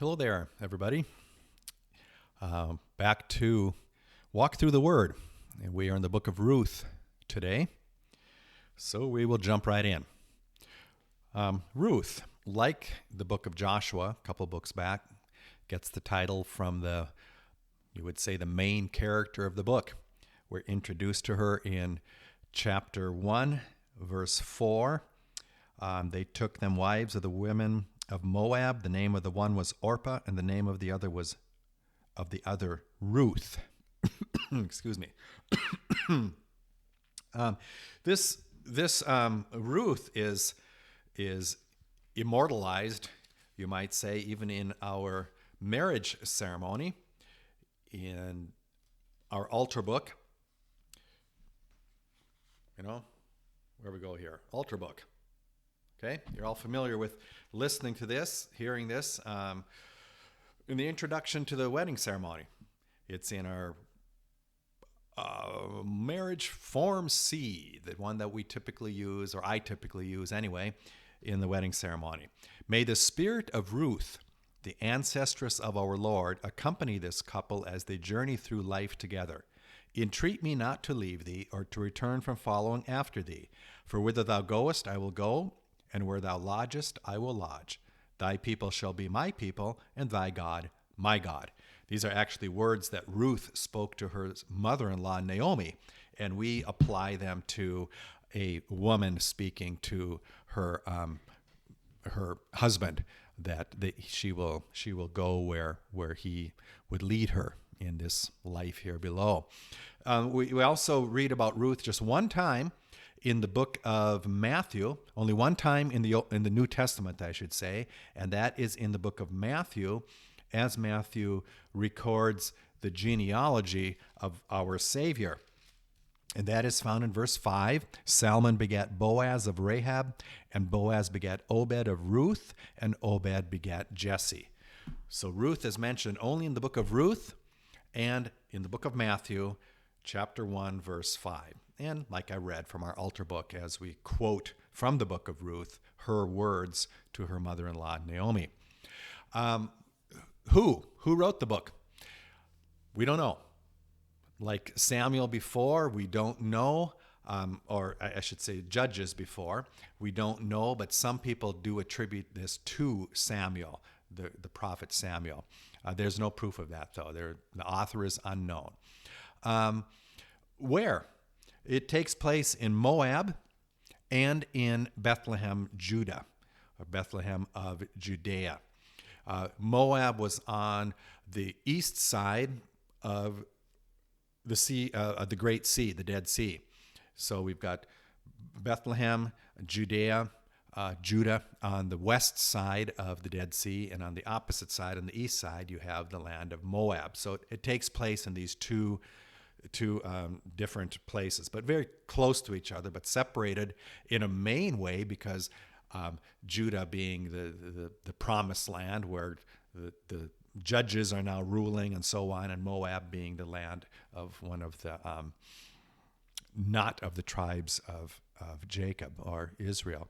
Hello there, everybody. Back to walk through the Word. And we are in the book of Ruth today, so we will jump right in. Ruth, like the book of Joshua, a couple books back, gets the title from you would say, the main character of the book. We're introduced to her in chapter 1, verse 4. They took them wives of the women of Moab. The name of the one was Orpah, and the name of the other was Ruth. Excuse me. This Ruth is immortalized, you might say, even in our marriage ceremony, in our altar book. Where we go here? Altar book. Okay, you're all familiar with listening to this, hearing this in the introduction to the wedding ceremony. It's in our marriage form C, the one that we typically use, or I typically use anyway, in the wedding ceremony. May the spirit of Ruth, the ancestress of our Lord, accompany this couple as they journey through life together. Entreat me not to leave thee, or to return from following after thee. For whither thou goest, I will go, and where thou lodgest, I will lodge. Thy people shall be my people, and thy God, my God. These are actually words that Ruth spoke to her mother-in-law, Naomi, and we apply them to a woman speaking to her husband, that she will go where he would lead her in this life here below. We also read about Ruth just one time in the book of Matthew, only one time in the New Testament, I should say, and that is in the book of Matthew, as Matthew records the genealogy of our Savior. And that is found in verse 5. Salmon begat Boaz of Rahab, and Boaz begat Obed of Ruth, and Obed begat Jesse. So Ruth is mentioned only in the book of Ruth and in the book of Matthew, chapter 1, verse 5. And like I read from our altar book, as we quote from the book of Ruth, her words to her mother-in-law, Naomi. Who wrote the book? We don't know. Like Samuel before, we don't know, or I should say Judges before, we don't know, but some people do attribute this to Samuel, the prophet Samuel. There's no proof of that, though. The author is unknown. Where? It takes place in Moab and in Bethlehem, Judah, or Bethlehem of Judea. Moab was on the east side of the sea, the Great Sea, the Dead Sea. So we've got Bethlehem, Judah on the west side of the Dead Sea, and on the opposite side, on the east side, you have the land of Moab. So it takes place in these two different places, but very close to each other, but separated in a main way because Judah being the promised land where the judges are now ruling and so on, and Moab being the land of one of the not of the tribes of Jacob or Israel.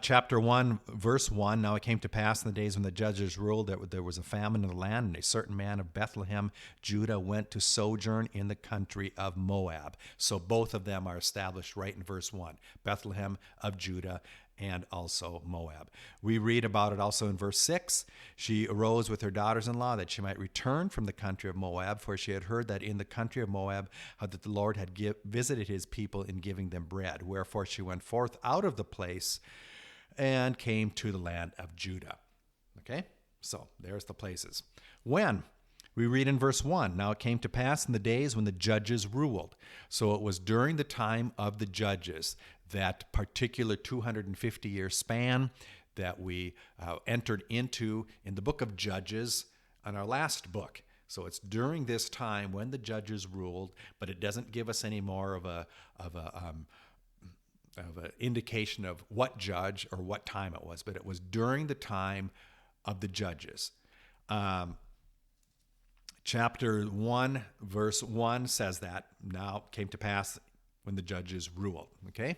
Chapter 1, verse 1, now it came to pass in the days when the judges ruled that there was a famine in the land, and a certain man of Bethlehem, Judah, went to sojourn in the country of Moab. So both of them are established right in verse 1, Bethlehem of Judah and also Moab. We read about it also in verse 6. She arose with her daughters-in-law that she might return from the country of Moab, for she had heard that in the country of Moab how that the Lord had visited his people in giving them bread. Wherefore she went forth out of the place and came to the land of Judah. Okay, so there's the places. When? We read in verse 1, now it came to pass in the days when the judges ruled. So it was during the time of the judges, that particular 250-year span that we entered into in the book of Judges on our last book. So it's during this time when the judges ruled, but it doesn't give us any more of an indication of what judge or what time it was, but it was during the time of the judges. Chapter 1, verse 1 says that now came to pass when the judges ruled. Okay?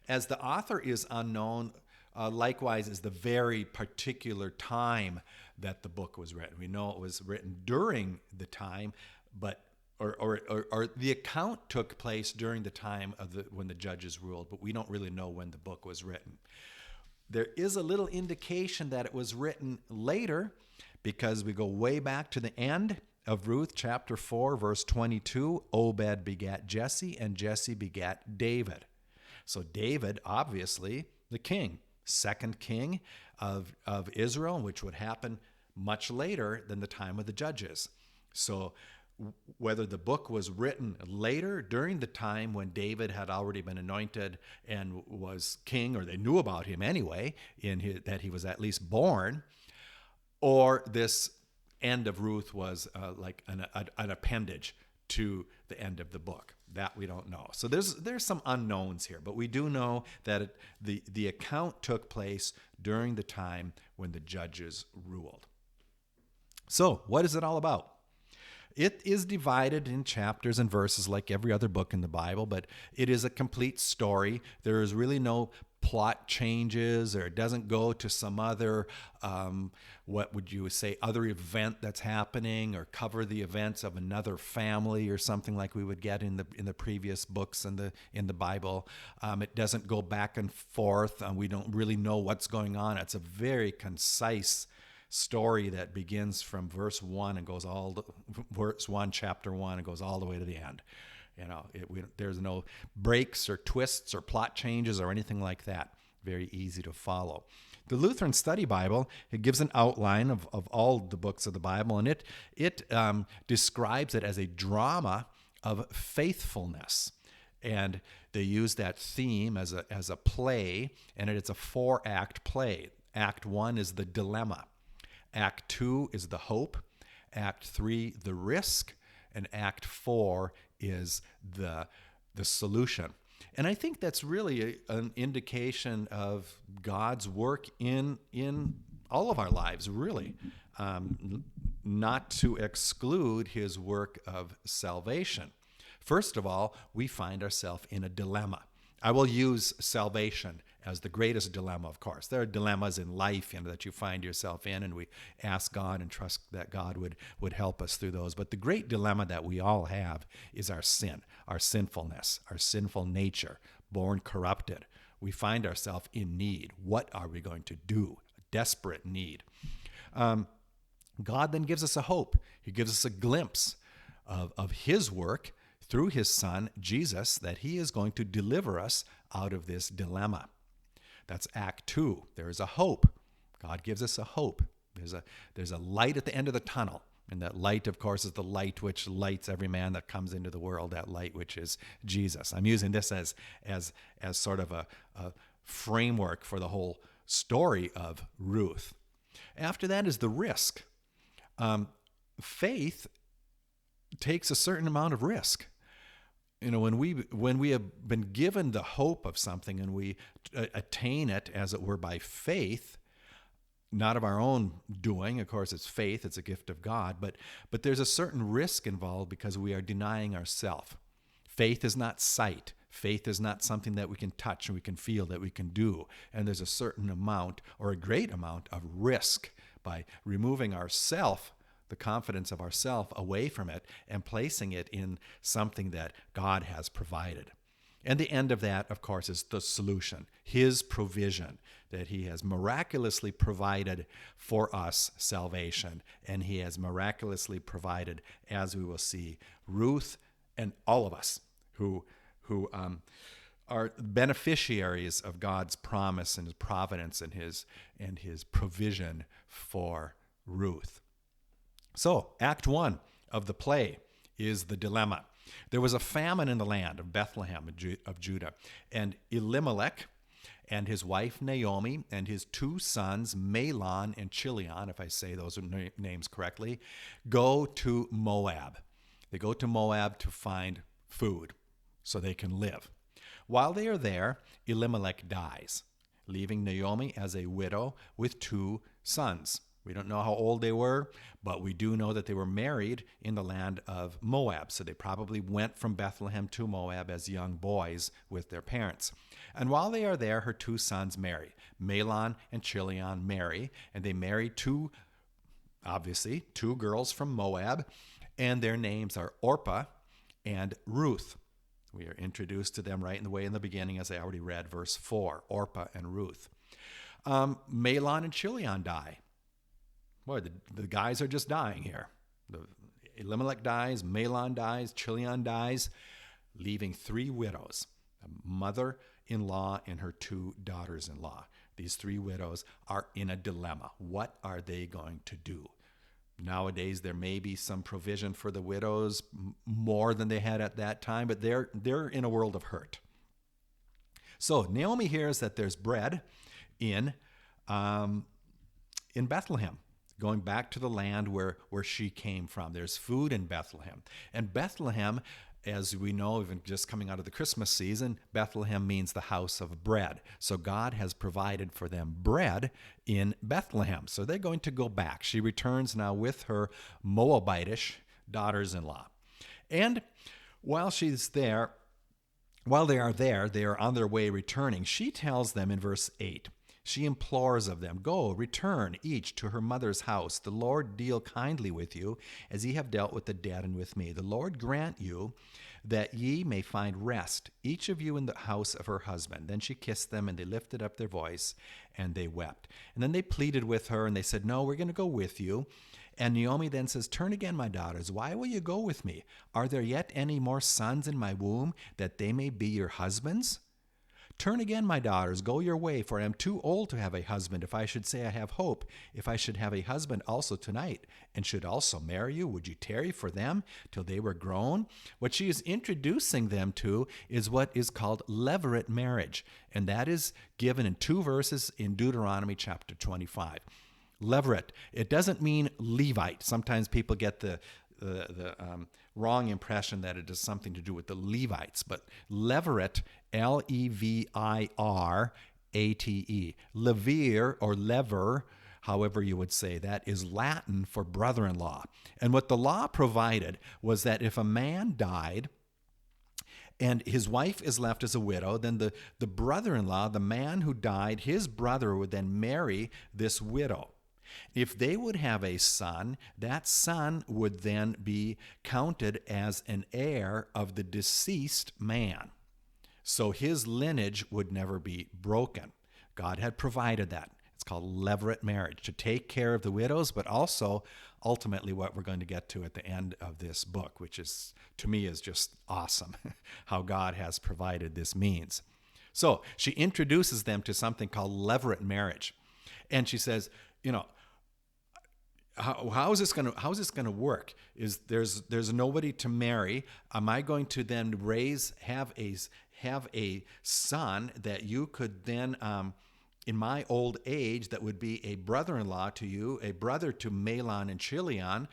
As the author is unknown, likewise is the very particular time that the book was written. We know it was written during the time, but or the account took place during the time of when the judges ruled, but we don't really know when the book was written. There is a little indication that it was written later, because we go way back to the end of Ruth chapter 4, verse 22. Obed begat Jesse, and Jesse begat David. So David, obviously, the king, second king of Israel, which would happen much later than the time of the judges. So whether the book was written later during the time when David had already been anointed and was king, or they knew about him anyway, that he was at least born, or this end of Ruth was like an appendage to the end of the book. That we don't know. So there's some unknowns here, but we do know that the account took place during the time when the judges ruled. So what is it all about? It is divided in chapters and verses like every other book in the Bible, but it is a complete story. There is really no plot changes, or it doesn't go to some other, what would you say, other event that's happening, or cover the events of another family or something like we would get in the previous books in the Bible. It doesn't go back and forth. We don't really know what's going on. It's a very concise story that begins from verse 1 and goes verse 1, chapter 1, and goes all the way to the end. There's no breaks or twists or plot changes or anything like that. Very easy to follow. The Lutheran Study Bible, it gives an outline of all the books of the Bible, and it describes it as a drama of faithfulness. And they use that theme as a play, and it's a 4-act play. Act 1 is the dilemma. Act 2 is the hope. Act 3, the risk. And Act 4 is the solution. And I think that's really an indication of God's work in all of our lives, really, not to exclude his work of salvation. First of all, we find ourselves in a dilemma. I will use salvation as the greatest dilemma, of course. There are dilemmas in life that you find yourself in, and we ask God and trust that God would help us through those. But the great dilemma that we all have is our sin, our sinfulness, our sinful nature, born corrupted. We find ourselves in need. What are we going to do? A desperate need. God then gives us a hope. He gives us a glimpse of his work through his Son, Jesus, that he is going to deliver us out of this dilemma. That's Act 2. There is a hope. God gives us a hope. There's a light at the end of the tunnel. And that light, of course, is the light which lights every man that comes into the world, that light which is Jesus. I'm using this as sort of a framework for the whole story of Ruth. After that is the risk. Faith takes a certain amount of risk. When we have been given the hope of something and we attain it, as it were, by faith, not of our own doing. Of course, it's faith; it's a gift of God. But there's a certain risk involved because we are denying ourselves. Faith is not sight. Faith is not something that we can touch and we can feel, that we can do. And there's a certain amount, or a great amount, of risk by removing ourself, the confidence of ourself, away from it and placing it in something that God has provided. And the end of that, of course, is the solution, his provision, that he has miraculously provided for us salvation. And he has miraculously provided, as we will see, Ruth and all of us who are beneficiaries of God's promise and his providence and his provision for Ruth. So, Act 1 of the play is the dilemma. There was a famine in the land of Bethlehem of Judah, and Elimelech and his wife Naomi and his 2 sons, Mahlon and Chilion, if I say those names correctly, go to Moab. They go to Moab to find food so they can live. While they are there, Elimelech dies, leaving Naomi as a widow with 2 sons. We don't know how old they were, but we do know that they were married in the land of Moab. So they probably went from Bethlehem to Moab as young boys with their parents. And while they are there, her two sons marry. Mahlon and Chilion marry, and they marry two girls from Moab, and their names are Orpah and Ruth. We are introduced to them right in the way in the beginning, as I already read, verse 4, Orpah and Ruth. Mahlon and Chilion die. Boy, the guys are just dying here. Elimelech dies, Mahlon dies, Chilion dies, leaving three widows, a mother-in-law and her two daughters-in-law. These three widows are in a dilemma. What are they going to do? Nowadays, there may be some provision for the widows, more than they had at that time, but they're in a world of hurt. So Naomi hears that there's bread in Bethlehem, going back to the land where she came from. There's food in Bethlehem. And Bethlehem, as we know, even just coming out of the Christmas season, Bethlehem means the house of bread. So God has provided for them bread in Bethlehem. So they're going to go back. She returns now with her Moabitish daughters-in-law. And while they are there, they are on their way returning. She tells them in verse 8, she implores of them, "Go, return each to her mother's house. The Lord deal kindly with you, as ye have dealt with the dead and with me. The Lord grant you that ye may find rest, each of you in the house of her husband." Then she kissed them, and they lifted up their voice, and they wept. And then they pleaded with her, and they said, "No, we're going to go with you." And Naomi then says, "Turn again, my daughters. Why will you go with me? Are there yet any more sons in my womb, that they may be your husbands? Turn again, my daughters, go your way, for I am too old to have a husband. If I should say I have hope, if I should have a husband also tonight, and should also marry you, would you tarry for them till they were grown?" What she is introducing them to is what is called levirate marriage, and that is given in 2 verses in Deuteronomy chapter 25. Levirate, it doesn't mean Levite. Sometimes people get the wrong impression that it has something to do with the Levites, but levirate, Levirate, levir or lever, however you would say that, is Latin for brother-in-law. And what the law provided was that if a man died and his wife is left as a widow, then the brother-in-law, the man who died, his brother would then marry this widow. If they would have a son, that son would then be counted as an heir of the deceased man. So his lineage would never be broken. God had provided that. It's called levirate marriage, to take care of the widows, but also ultimately what we're going to get to at the end of this book, which is, to me, is just awesome, how God has provided this means. So she introduces them to something called levirate marriage. And she says, how is this going to work? Is there's nobody to marry? Am I going to then have a son that you could then, in my old age, that would be a brother-in-law to you, a brother to Mahlon and Chilion,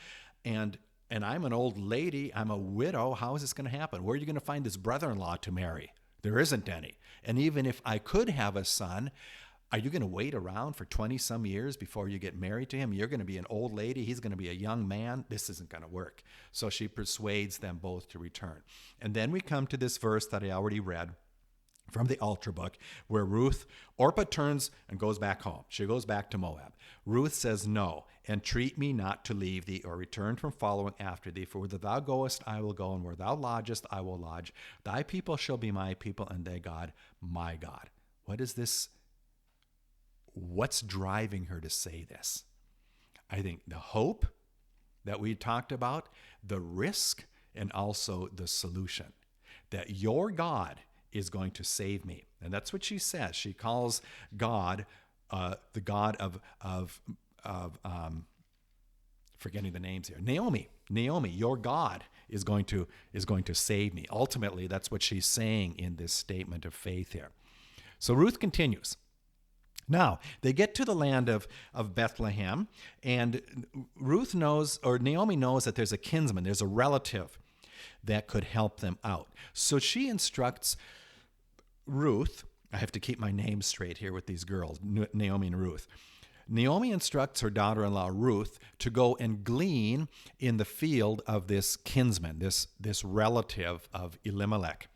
and I'm an old lady, I'm a widow. How is this going to happen? Where are you going to find this brother-in-law to marry? There isn't any. And even if I could have a son, are you going to wait around for 20-some years before you get married to him? You're going to be an old lady. He's going to be a young man. This isn't going to work. So she persuades them both to return. And then we come to this verse that I already read from the altar book, where Orpah turns and goes back home. She goes back to Moab. Ruth says, "No, entreat me not to leave thee or return from following after thee. For whither thou goest, I will go, and where thou lodgest, I will lodge. Thy people shall be my people, and thy God, my God." What is this? What's driving her to say this? I think the hope that we talked about, the risk, and also the solution. That your God is going to save me. And that's what she says. She calls God the God of forgetting the names here. Naomi, your God is going to save me. Ultimately, that's what she's saying in this statement of faith here. So Ruth continues. Now, they get to the land of Bethlehem, and Naomi knows that there's a kinsman, there's a relative that could help them out. So she instructs Ruth, I have to keep my names straight here with these girls, Naomi and Ruth. Naomi instructs her daughter-in-law Ruth to go and glean in the field of this kinsman, this relative of Elimelech.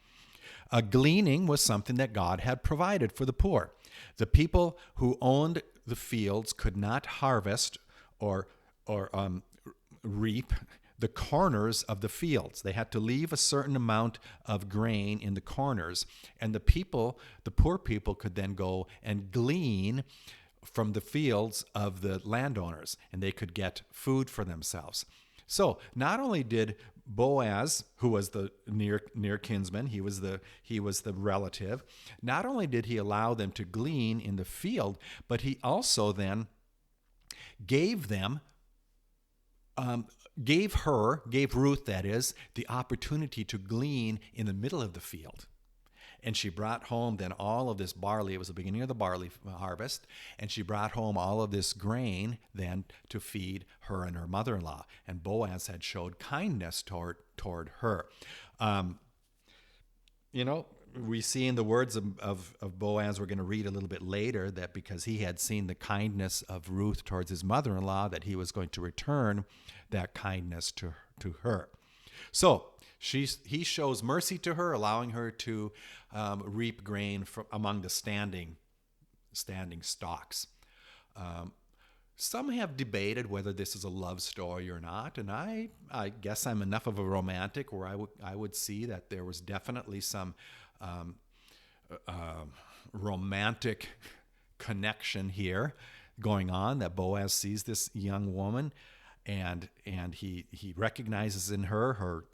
Gleaning was something that God had provided for the poor. The people who owned the fields could not harvest or reap the corners of the fields. They had to leave a certain amount of grain in the corners, and the poor people could then go and glean from the fields of the landowners, and they could get food for themselves. So not only did Boaz, who was the near kinsman, he was the relative, not only did he allow them to glean in the field, but he also then gave Ruth, that is, the opportunity to glean in the middle of the field. And she brought home then all of this barley. It was the beginning of the barley harvest. And she brought home all of this grain then to feed her and her mother-in-law. And Boaz had showed kindness toward her. We see in the words of Boaz, we're going to read a little bit later, that because he had seen the kindness of Ruth towards his mother-in-law, that he was going to return that kindness to her. So he shows mercy to her, allowing her to reap grain from among the standing stalks. Some have debated whether this is a love story or not, and I guess I'm enough of a romantic where I would see that there was definitely some romantic connection here going on, that Boaz sees this young woman and he recognizes in her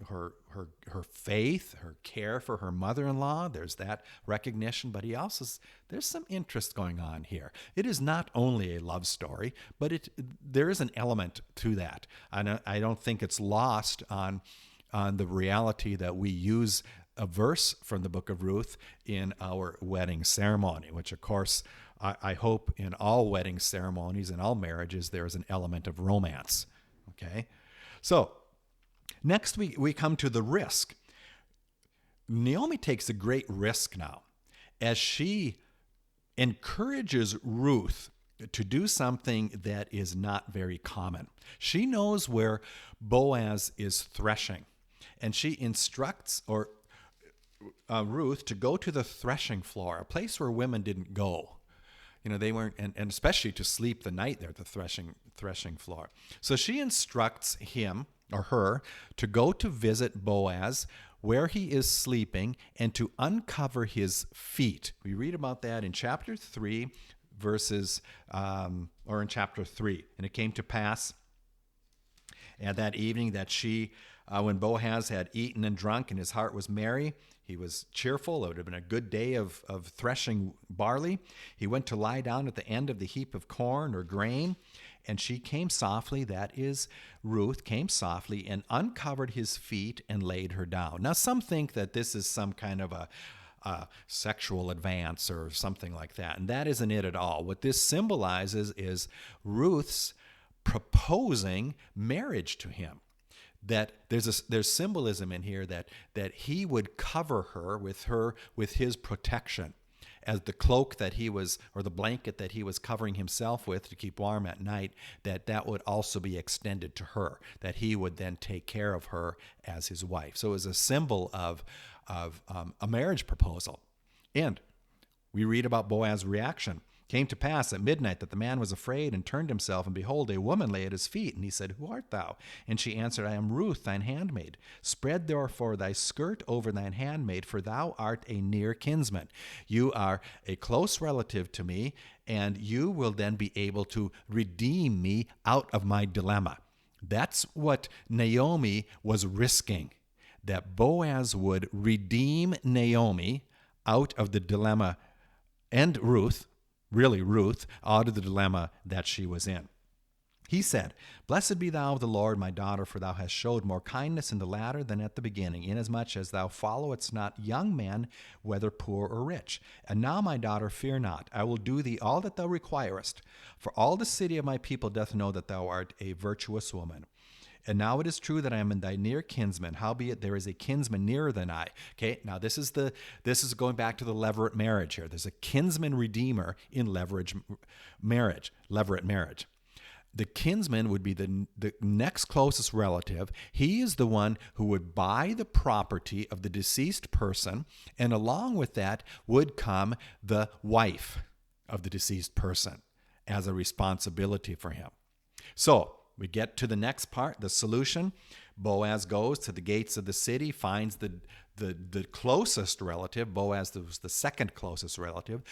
faith, her care for her mother-in-law. There's that recognition, but there's some interest going on here. It is not only a love story, but there is an element to that. I don't think it's lost on the reality that we use a verse from the book of Ruth in our wedding ceremony, which of course I hope in all wedding ceremonies and all marriages there is an element of romance. Okay, so next we come to the risk. Naomi takes a great risk now as she encourages Ruth to do something that is not very common. She knows where Boaz is threshing, and she instructs Ruth to go to the threshing floor, a place where women didn't go. They weren't, and especially to sleep the night there at the threshing floor. So she instructs him or her to go to visit Boaz where he is sleeping and to uncover his feet. We read about that in chapter 3, in chapter 3. And it came to pass that evening that when Boaz had eaten and drunk and his heart was merry, he was cheerful. It would have been a good day of threshing barley. He went to lie down at the end of the heap of corn or grain, and she came softly, that is, Ruth came softly and uncovered his feet and laid her down. Now, some think that this is some kind of a sexual advance or something like that, and that isn't it at all. What this symbolizes is Ruth's proposing marriage to him. That there's symbolism in here that he would cover her with his protection, as the cloak that he was, or the blanket that he was covering himself with to keep warm at night, that would also be extended to her, that he would then take care of her as his wife. So it was a symbol of a marriage proposal. And we read about Boaz's reaction. Came to pass at midnight that the man was afraid and turned himself, and behold, a woman lay at his feet. And he said, Who art thou? And she answered, I am Ruth, thine handmaid. Spread therefore thy skirt over thine handmaid, for thou art a near kinsman. You are a close relative to me, and you will then be able to redeem me out of my dilemma. That's what Naomi was risking, that Boaz would redeem Naomi out of the dilemma, and Ruth, out of the dilemma that she was in. He said, Blessed be thou of the Lord, my daughter, for thou hast showed more kindness in the latter than at the beginning, inasmuch as thou followest not young men, whether poor or rich. And now, my daughter, fear not. I will do thee all that thou requirest. For all the city of my people doth know that thou art a virtuous woman. And now it is true that I am thy near kinsman. Howbeit there is a kinsman nearer than I. Okay, now this is going back to the levirate marriage here. There's a kinsman redeemer in levirate marriage. The kinsman would be the next closest relative. He is the one who would buy the property of the deceased person, and along with that would come the wife of the deceased person as a responsibility for him. So we get to the next part, the solution. Boaz goes to the gates of the city, finds the closest relative. Boaz was the second closest relative,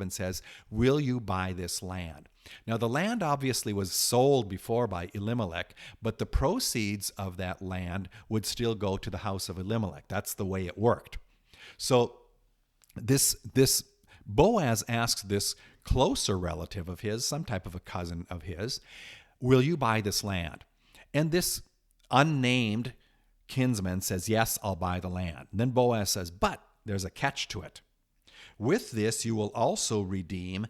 and says, will you buy this land? Now, the land obviously was sold before by Elimelech, but the proceeds of that land would still go to the house of Elimelech. That's the way it worked. So this Boaz asks this closer relative of his, some type of a cousin of his, will you buy this land? And this unnamed kinsman says, yes, I'll buy the land. And then Boaz says, but there's a catch to it. With this, you will also redeem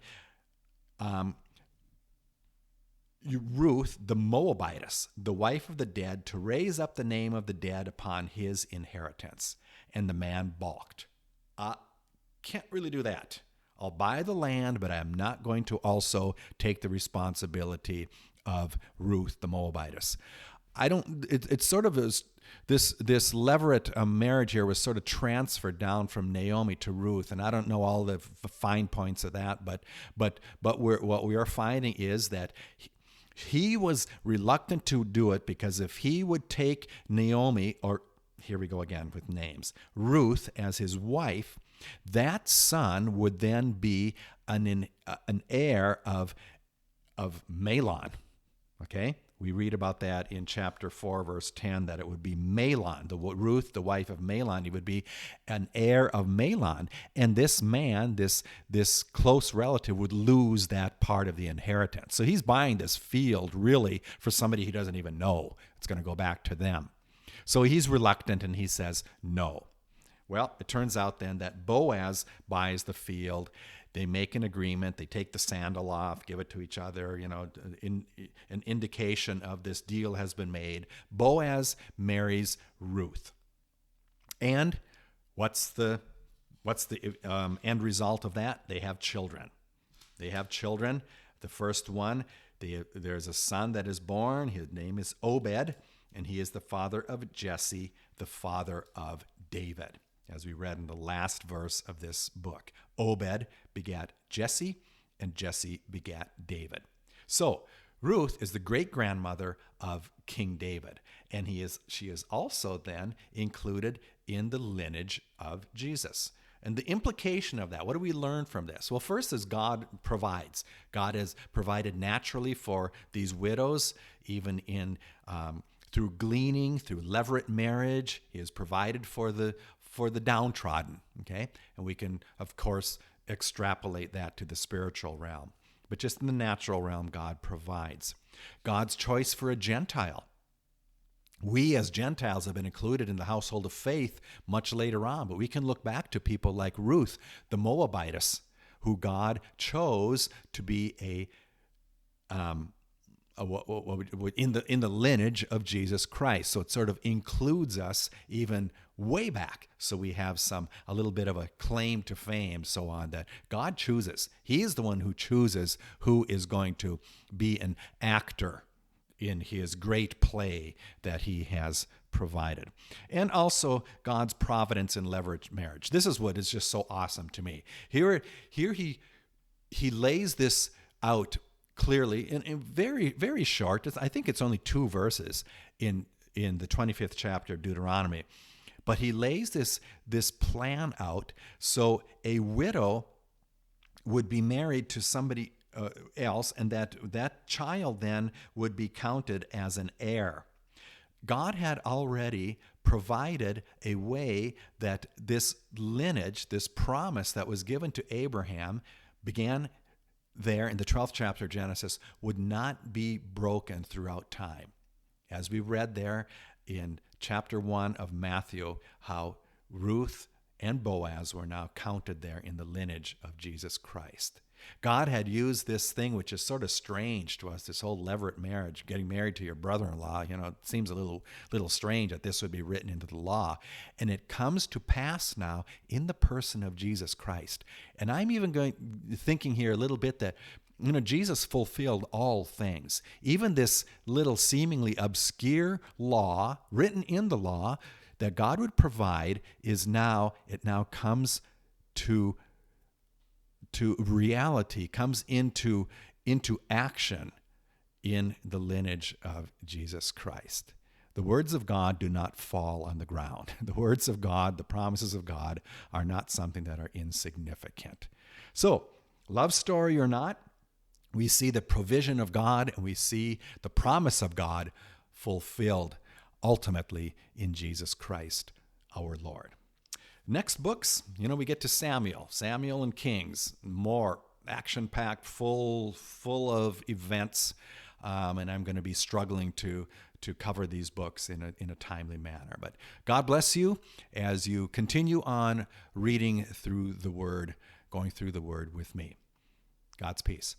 Ruth, the Moabitess, the wife of the dead, to raise up the name of the dead upon his inheritance. And the man balked. Can't really do that. I'll buy the land, but I'm not going to also take the responsibility of Ruth, the Moabitess. It's sort of this levirate marriage here was sort of transferred down from Naomi to Ruth, and I don't know all the fine points of that, but what we are finding is that he was reluctant to do it, because if he would take Naomi, or here we go again with names, Ruth as his wife, that son would then be an heir of Mahlon. Okay? We read about that in chapter 4, verse 10, that it would be Mahlon, Ruth, the wife of Mahlon. He would be an heir of Mahlon. And this man, this close relative, would lose that part of the inheritance. So he's buying this field, really, for somebody he doesn't even know. It's going to go back to them. So he's reluctant, and he says no. Well, it turns out then that Boaz buys the field. They make an agreement. They take the sandal off, give it to each other. An indication of this deal has been made. Boaz marries Ruth. And what's the end result of that? They have children. The first one, there's a son that is born. His name is Obed, and he is the father of Jesse, the father of David, as we read in the last verse of this book. Obed begat Jesse, and Jesse begat David. So Ruth is the great-grandmother of King David, and she is also then included in the lineage of Jesus. And the implication of that, what do we learn from this? Well, first is God provides. God has provided naturally for these widows, even in through gleaning, through levirate marriage. He has provided for the downtrodden, okay? And we can, of course, extrapolate that to the spiritual realm. But just in the natural realm, God provides. God's choice for a Gentile. We as Gentiles have been included in the household of faith much later on, but we can look back to people like Ruth, the Moabitess, who God chose to be in the lineage of Jesus Christ. So it sort of includes us even way back. So we have a little bit of a claim to fame, so on, that God chooses. He is the one who chooses who is going to be an actor in his great play that he has provided. And also God's providence in levirate marriage. This is what is just so awesome to me. Here he lays this out clearly in very, very short. I think it's only 2 verses in the 25th chapter of Deuteronomy. But he lays this plan out so a widow would be married to somebody else, and that child then would be counted as an heir. God had already provided a way that this lineage, this promise that was given to Abraham, began there in the 12th chapter of Genesis, would not be broken throughout time. As we read there in chapter 1 of Matthew, how Ruth and Boaz were now counted there in the lineage of Jesus Christ. God had used this thing, which is sort of strange to us, this whole levirate marriage, getting married to your brother-in-law. It seems a little strange that this would be written into the law. And it comes to pass now in the person of Jesus Christ. And I'm even thinking here a little bit that Jesus fulfilled all things. Even this little seemingly obscure law, written in the law, that God would provide it now comes to reality, comes into action in the lineage of Jesus Christ. The words of God do not fall on the ground. The words of God, the promises of God, are not something that are insignificant. So, love story or not, we see the provision of God and we see the promise of God fulfilled ultimately in Jesus Christ, our Lord. Next books, we get to Samuel and Kings, more action-packed, full of events, and I'm going to be struggling to cover these books in a timely manner. But God bless you as you continue on reading through the Word, going through the Word with me. God's peace.